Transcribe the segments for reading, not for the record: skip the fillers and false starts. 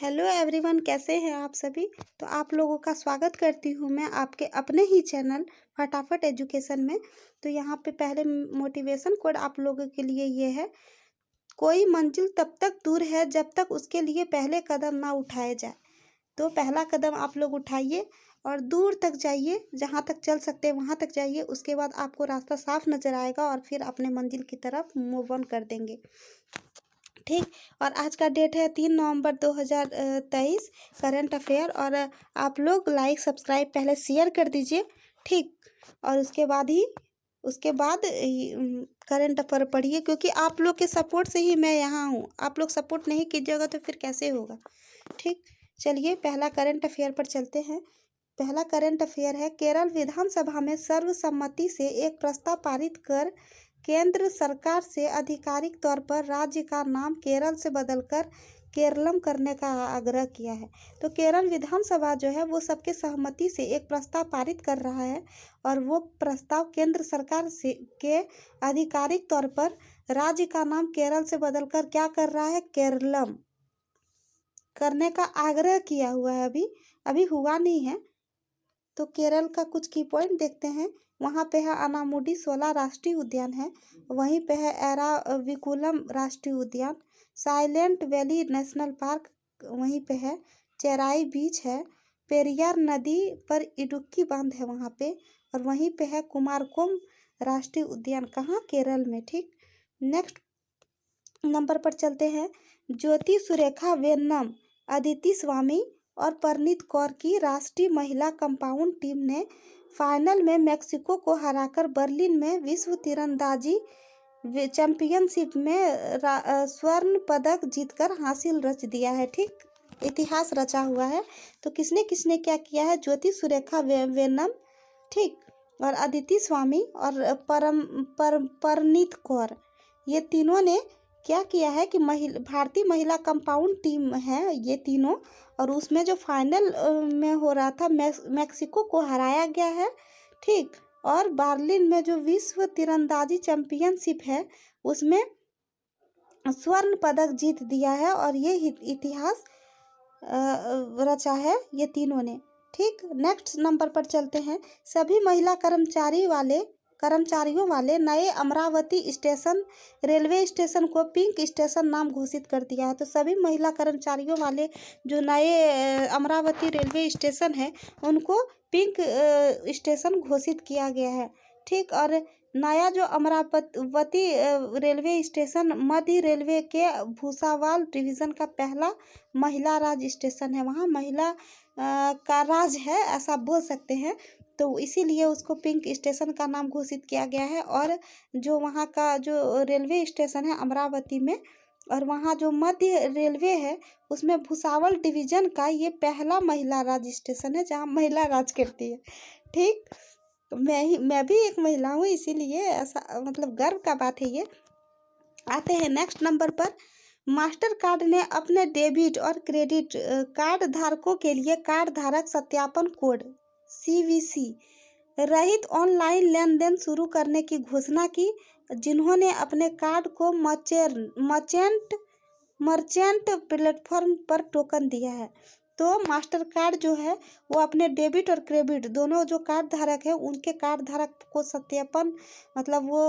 Hello everyone, कैसे हैं आप सभी। तो आप लोगों का स्वागत करती हूँ मैं आपके अपने ही चैनल फटाफट एजुकेशन में। तो यहाँ पे पहले मोटिवेशन कोड आप लोगों के लिए ये है। कोई मंजिल तब तक दूर है जब तक उसके लिए पहले कदम ना उठाए जाए। तो पहला कदम आप लोग उठाइए और दूर तक जाइए, जहाँ तक चल सकते हैं वहाँ तक जाइए। उसके बाद आपको रास्ता साफ नज़र आएगा और फिर अपने मंजिल की तरफ मूव ऑन कर देंगे। ठीक। और आज का डेट है 3 नवंबर 2023, करंट अफेयर। और आप लोग लाइक सब्सक्राइब पहले शेयर कर दीजिए। ठीक। और उसके बाद करंट अफेयर पढ़िए, क्योंकि आप लोग के सपोर्ट से ही मैं यहाँ हूँ। आप लोग सपोर्ट नहीं कीजिएगा तो फिर कैसे होगा। ठीक। चलिए पहला करंट अफेयर पर चलते हैं। पहला करंट अफेयर है, केरल विधानसभा में सर्वसम्मति से एक प्रस्ताव पारित कर केंद्र सरकार से आधिकारिक तौर पर राज्य का नाम केरल से बदलकर केरलम करने का आग्रह किया है। तो केरल विधानसभा जो है वो सबके सहमति से एक प्रस्ताव पारित कर रहा है और वो प्रस्ताव केंद्र सरकार से के आधिकारिक तौर पर राज्य का नाम केरल से बदलकर क्या कर रहा है, केरलम करने का आग्रह किया हुआ है। अभी हुआ नहीं है। तो केरल का कुछ की पॉइंट देखते हैं। वहाँ पे है अनामुडी 16 राष्ट्रीय उद्यान है। वहीं पे है एराविकुलम राष्ट्रीय उद्यान, साइलेंट वैली नेशनल पार्क वहीं पे है, चेराई बीच है, पेरियार नदी पर इडुक्की बांध है वहाँ पे, और वहीं पे है कुमारकोम राष्ट्रीय उद्यान, कहाँ, केरल में। ठीक। नेक्स्ट नंबर पर चलते हैं। ज्योति सुरेखा वेन्नम, अदिति स्वामी और परनीत कौर की राष्ट्रीय महिला कंपाउंड टीम ने फाइनल में मेक्सिको को हराकर बर्लिन में विश्व तीरंदाजी चैंपियनशिप में स्वर्ण पदक जीतकर हासिल रच दिया है। ठीक, इतिहास रचा हुआ है। तो किसने किसने क्या किया है, ज्योति सुरेखा वेन्नम, ठीक, और अदिति स्वामी और परनीत कौर, ये तीनों ने क्या किया है कि भारतीय महिला कंपाउंड टीम है ये तीनों, और उसमें जो फाइनल में हो रहा था मैक्सिको को हराया गया है। ठीक। और बर्लिन में जो विश्व तीरंदाजी चैंपियनशिप है उसमें स्वर्ण पदक जीत दिया है, और ये इतिहास रचा है ये तीनों ने। ठीक। नेक्स्ट नंबर पर चलते हैं। सभी महिला कर्मचारियों वाले नए अमरावती स्टेशन रेलवे स्टेशन को पिंक स्टेशन नाम घोषित कर दिया है। तो सभी महिला कर्मचारियों वाले जो नए अमरावती रेलवे स्टेशन है उनको पिंक स्टेशन घोषित किया गया है। ठीक। और नया जो अमरावती रेलवे स्टेशन मध्य रेलवे के भूसावाल डिवीज़न का पहला महिला राज स्टेशन है। वहाँ महिला का राज है, ऐसा बोल सकते हैं। तो इसीलिए उसको पिंक स्टेशन का नाम घोषित किया गया है। और जो वहाँ का जो रेलवे स्टेशन है अमरावती में, और वहाँ जो मध्य रेलवे है उसमें भुसावल डिवीज़न का ये पहला महिला राज स्टेशन है जहाँ महिला राज करती है। ठीक। तो मैं भी एक महिला हूँ, इसीलिए ऐसा मतलब गर्व का बात है ये। आते हैं नेक्स्ट नंबर पर। मास्टर कार्ड ने अपने डेबिट और क्रेडिट कार्ड धारकों के लिए कार्ड धारक सत्यापन कोड CVC रहित ऑनलाइन लेन देन शुरू करने की घोषणा की, जिन्होंने अपने कार्ड को मर्चेंट प्लेटफॉर्म पर टोकन दिया है। तो मास्टर कार्ड जो है वो अपने डेबिट और क्रेडिट दोनों जो कार्ड धारक है उनके कार्ड धारक को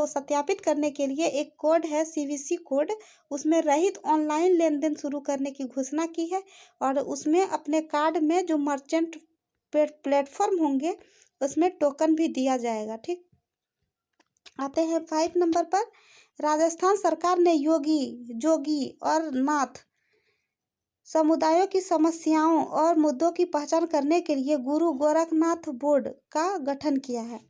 सत्यापित करने के लिए एक कोड है CVC कोड, उसमें रहित ऑनलाइन लेन देन शुरू करने की घोषणा की है। और उसमें अपने कार्ड में जो मर्चेंट प्लेटफॉर्म होंगे उसमें टोकन भी दिया जाएगा। ठीक। आते हैं 5 नंबर पर। राजस्थान सरकार ने जोगी और नाथ समुदायों की समस्याओं और मुद्दों की पहचान करने के लिए गुरु गोरखनाथ बोर्ड का गठन किया है।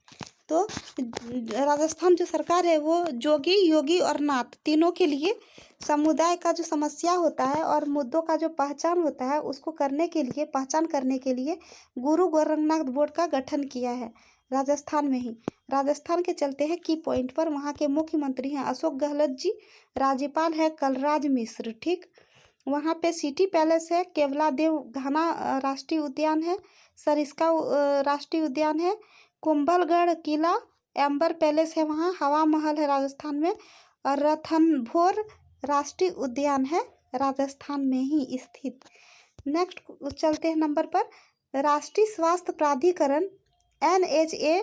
तो राजस्थान जो सरकार है वो जोगी, योगी और नाथ तीनों के लिए समुदाय का जो समस्या होता है और मुद्दों का जो पहचान होता है उसको पहचान करने के लिए गुरु गोरखनाथ बोर्ड का गठन किया है राजस्थान में ही। राजस्थान के चलते हैं की पॉइंट पर। वहाँ के मुख्यमंत्री हैं अशोक गहलोत जी, राज्यपाल है कलराज मिश्र। ठीक। वहाँ पे सिटी पैलेस है, केवलादेव घाना राष्ट्रीय उद्यान है, सरिस्का राष्ट्रीय उद्यान है, कुंभलगढ़ किला, एम्बर पैलेस है, वहाँ हवा महल है राजस्थान में, और रणथंभौर राष्ट्रीय उद्यान है राजस्थान में ही स्थित। नेक्स्ट चलते हैं नंबर पर। राष्ट्रीय स्वास्थ्य प्राधिकरण NHA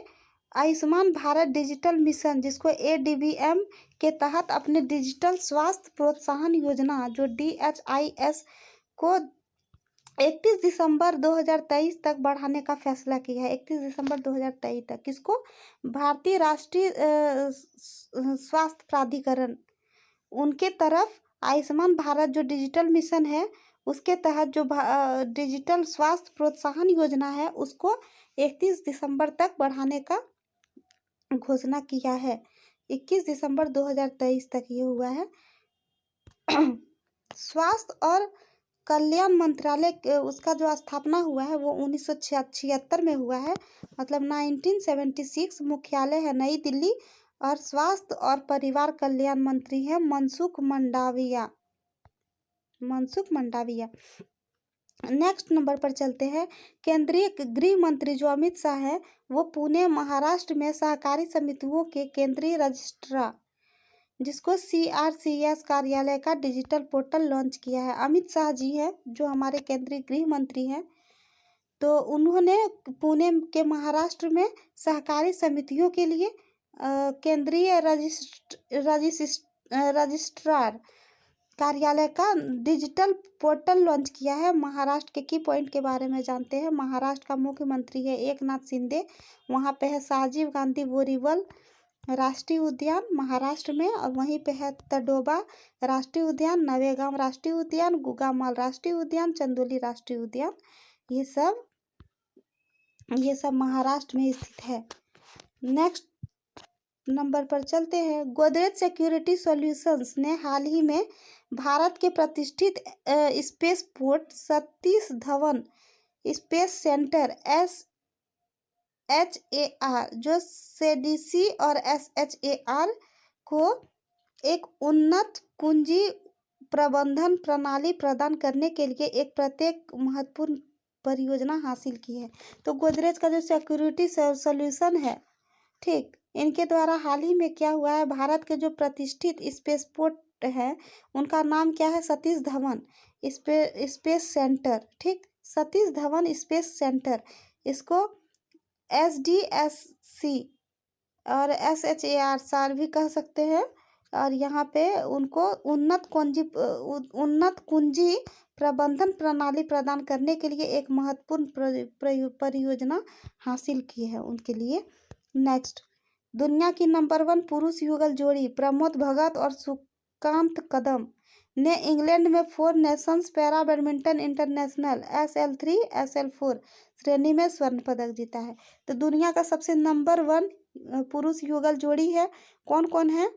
Ayushman Bharat digital mission, जिसको ADVM के तहत अपने डिजिटल स्वास्थ्य प्रोत्साहन योजना जो DHIS को 31 दिसंबर 2023 तक बढ़ाने का फैसला किया है। 31 दिसंबर 2023 तक किसको? भारतीय राष्ट्रीय स्वास्थ्य प्राधिकरण, उनके तरफ आयुष्मान भारत जो डिजिटल मिशन है उसके तहत जो डिजिटल स्वास्थ्य प्रोत्साहन योजना है उसको 31 दिसंबर तक बढ़ाने का घोषणा किया है। 21 दिसंबर 2023 तक ये हुआ है। स्वास्थ्य और कल्याण मंत्रालय उसका जो स्थापना हुआ है वो 1976 में हुआ है, मतलब 1976। मुख्यालय है नई दिल्ली और स्वास्थ्य और परिवार कल्याण मंत्री है मनसुख मंडाविया। नेक्स्ट नंबर पर चलते हैं। केंद्रीय गृह मंत्री जो अमित शाह है वो पुणे महाराष्ट्र में सहकारी समितियों के केंद्रीय रजिस्ट्रार, जिसको CRCS कार्यालय का डिजिटल पोर्टल लॉन्च किया है। अमित शाह जी है जो हमारे केंद्रीय गृह मंत्री हैं, तो उन्होंने पुणे के महाराष्ट्र में सहकारी समितियों के लिए केंद्रीय रजिस्ट्रार कार्यालय का डिजिटल पोर्टल लॉन्च किया है। महाराष्ट्र के की पॉइंट के बारे में जानते हैं। महाराष्ट्र का मुख्यमंत्री है एकनाथ शिंदे, वहाँ पे है राजीव गांधी बोरीवल राष्ट्रीय उद्यान महाराष्ट्र में, और वहीं पे है तडोबा राष्ट्रीय उद्यान, नवेगांव राष्ट्रीय उद्यान, गुगामाल राष्ट्रीय उद्यान, चंदोली राष्ट्रीय उद्यान, ये सब महाराष्ट्र में स्थित है। नेक्स्ट नंबर पर चलते हैं। गोदरेज सिक्योरिटी सॉल्यूशंस ने हाल ही में भारत के प्रतिष्ठित space port Satish Dhawan space centre SHAR जो CDC और SHAR को एक उन्नत कुंजी प्रबंधन प्रणाली प्रदान करने के लिए एक प्रत्येक महत्वपूर्ण परियोजना हासिल की है। तो गोदरेज का जो सिक्योरिटी सॉल्यूशन है, ठीक, इनके द्वारा हाल ही में क्या हुआ है, भारत के जो प्रतिष्ठित स्पेसपोर्ट है उनका नाम क्या है? Satish Dhawan space centre. ठीक, सतीश धवन स्पेस सेंटर, इसको SDSC और SHAR भी कह सकते हैं, और यहाँ पे उनको उन्नत कुंजी प्रबंधन प्रणाली प्रदान करने के लिए एक महत्वपूर्ण परियोजना हासिल की है उनके लिए। नेक्स्ट, दुनिया की नंबर 1 पुरुष युगल जोड़ी प्रमोद भगत और सुकांत कदम ने इंग्लैंड में 4 Nations para badminton international SL3 SL4 श्रेणी में स्वर्ण पदक जीता है। तो दुनिया का सबसे नंबर 1 पुरुष युगल जोड़ी है, कौन कौन है?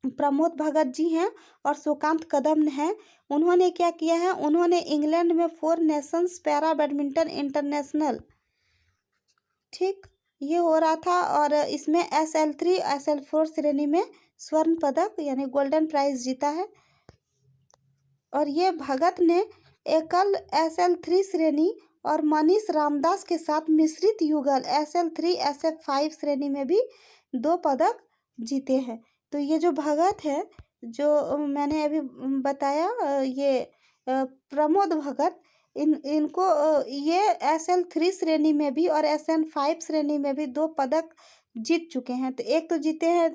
प्रमोद भगत जी हैं और सुकांत कदम हैं। उन्होंने क्या किया है? उन्होंने इंग्लैंड में 4 नेशंस पैरा बैडमिंटन इंटरनेशनल, ठीक, ये हो रहा था, और इसमें SL3 SL4 श्रेणी में स्वर्ण पदक यानी गोल्डन प्राइज जीता है। और ये भगत ने एकल SL3 श्रेणी और मनीष रामदास के साथ मिश्रित युगल SL3 SF5 श्रेणी में भी 2 पदक जीते हैं। तो ये जो भगत है, जो मैंने अभी बताया, ये प्रमोद भगत, इनको ये SL3 श्रेणी में भी और SN5 श्रेणी में भी 2 पदक जीत चुके हैं। तो एक तो जीते हैं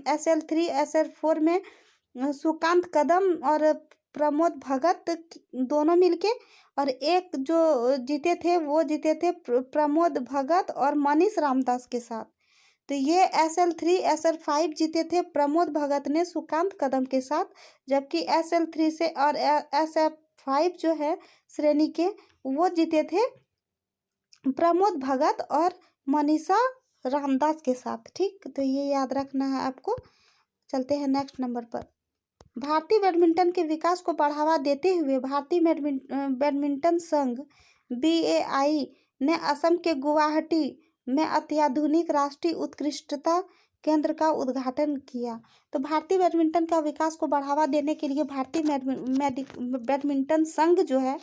SL3 SL4 में सुकांत कदम और प्रमोद भगत दोनों मिलके, और एक जो जीते थे प्रमोद भगत और मनीष रामदास के साथ। तो ये SL3 SL5 जीते थे प्रमोद भगत ने सुकांत कदम के साथ, जबकि SL3 से और SF5 जो है श्रेणी के, वो जीते थे प्रमोद भगत और मनीषा रामदास के साथ। ठीक, तो ये याद रखना है आपको। चलते हैं नेक्स्ट नंबर पर। भारतीय बैडमिंटन के विकास को बढ़ावा देते हुए भारतीय बैडमिंटन संघ BAI ने असम के गुवाहाटी में अत्याधुनिक राष्ट्रीय उत्कृष्टता केंद्र का उद्घाटन किया। तो भारतीय बैडमिंटन का विकास को बढ़ावा देने के लिए भारतीय बैडमिंटन संघ जो है,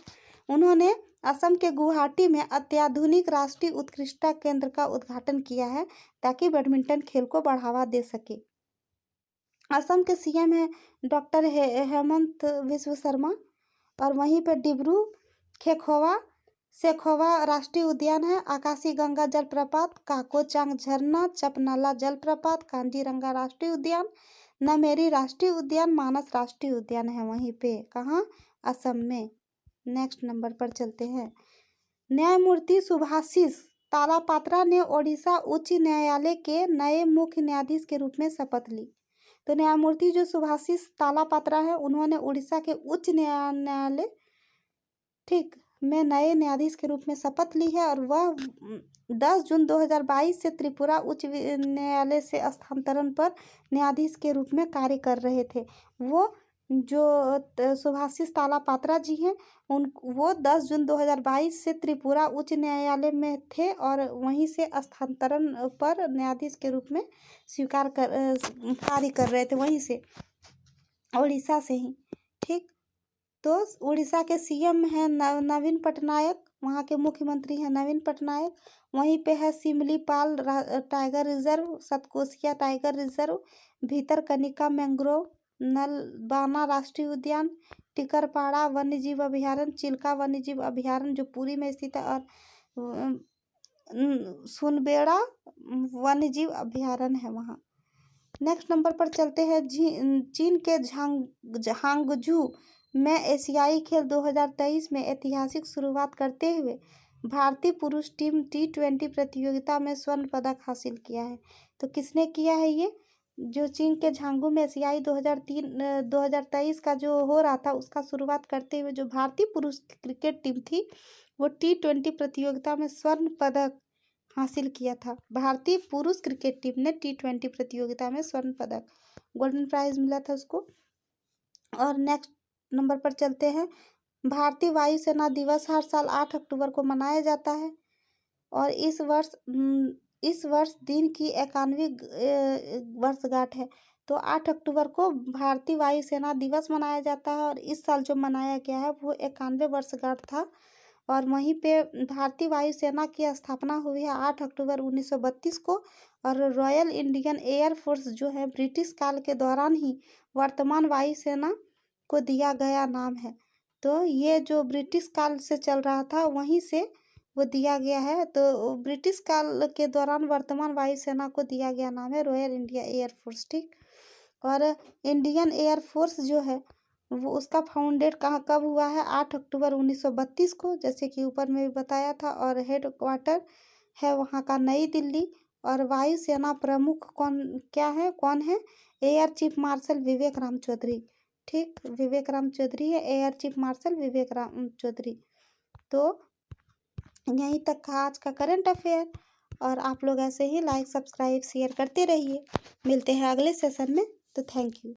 उन्होंने असम के गुवाहाटी में अत्याधुनिक राष्ट्रीय उत्कृष्टता केंद्र का उद्घाटन किया है ताकि बैडमिंटन खेल को बढ़ावा दे सके। असम के CM है डॉक्टर हेमंत विश्व शर्मा, और वहीं पे डिब्रू सेखोवा राष्ट्रीय उद्यान है। आकाशी गंगा जलप्रपात, काकोचांग झरना, चपनाला जलप्रपात, कांजीरंगा राष्ट्रीय उद्यान, नमेरी राष्ट्रीय उद्यान, मानस राष्ट्रीय उद्यान है वहीं पे, कहाँ, असम में। नेक्स्ट नंबर पर चलते हैं। न्यायमूर्ति सुभाषिस तालापात्रा ने ओडिशा उच्च न्यायालय के नए मुख्य न्यायाधीश के रूप में शपथ ली। तो न्यायमूर्ति जो सुभाषिस तालापात्रा है, उन्होंने उड़ीसा के उच्च न्यायालय ठीक में नए न्यायाधीश के रूप में शपथ ली है। और वह 10 जून 2022 से त्रिपुरा उच्च न्यायालय से स्थानांतरण पर न्यायाधीश के रूप में कार्य कर रहे थे। वो जो सुभाषिस तालापात्रा जी हैं, वो 10 जून 2022 से त्रिपुरा उच्च न्यायालय में थे और वहीं से स्थानांतरण पर न्यायाधीश के रूप में कार्य कर रहे थे, वहीं से, उड़ीसा से ही। ठीक, तो उड़ीसा के सीएम हैं नवीन पटनायक, वहाँ के मुख्यमंत्री हैं नवीन पटनायक। वहीं पे है Similipal tiger reserve, Satkosia tiger reserve, Bhitarkanika mangrove, Nalabana राष्ट्रीय उद्यान, टिकरपाड़ा वन्यजीव अभयारण्य, चिल्का वन्यजीव अभयारण्य जो पुरी में स्थित है, और सुनबेड़ा वन्यजीव अभयारण्य है वहाँ। नेक्स्ट नंबर पर चलते हैं। चीन के हांगझू में एशियाई खेल 2023 में ऐतिहासिक शुरुआत करते हुए भारतीय पुरुष टीम T20 प्रतियोगिता में स्वर्ण पदक हासिल किया है। तो किसने किया है ये? जो चीन के झांगू में एशियाई 2023 का जो हो रहा था, उसका शुरुआत करते हुए जो भारतीय पुरुष क्रिकेट टीम थी, वो T20 प्रतियोगिता में स्वर्ण पदक हासिल किया था। भारतीय पुरुष क्रिकेट टीम ने T20 प्रतियोगिता में स्वर्ण पदक, गोल्डन प्राइज मिला था उसको। और नेक्स्ट नंबर पर चलते हैं। भारतीय वायुसेना दिवस हर साल 8 अक्टूबर को मनाया जाता है और इस वर्ष दिन की 91वीं वर्षगांठ है। तो 8 अक्टूबर को भारतीय वायुसेना दिवस मनाया जाता है और इस साल जो मनाया गया है वो 91वें वर्षगांठ था। और वहीं पे भारतीय वायुसेना की स्थापना हुई है 8 अक्टूबर 1932 को। और रॉयल इंडियन एयर फोर्स जो है ब्रिटिश काल के दौरान ही वर्तमान वायुसेना को दिया गया नाम है। तो ये जो ब्रिटिश काल से चल रहा था वहीं से वो दिया गया है। तो ब्रिटिश काल के दौरान वर्तमान वायुसेना को दिया गया नाम है रॉयल इंडिया एयर फोर्स। ठीक, और इंडियन एयर फोर्स जो है वो उसका फाउंडेड कब हुआ है? 8 अक्टूबर 1932 को, जैसे कि ऊपर में भी बताया था। और हेड क्वार्टर है वहाँ का नई दिल्ली। और वायुसेना प्रमुख कौन है? एयर चीफ मार्शल विवेक राम चौधरी। ठीक, विवेक राम चौधरी है एयर चीफ मार्शल विवेक राम चौधरी। तो यहीं तक का आज का करंट अफेयर। और आप लोग ऐसे ही लाइक सब्सक्राइब शेयर करते रहिए। मिलते हैं अगले सेशन में। तो थैंक यू।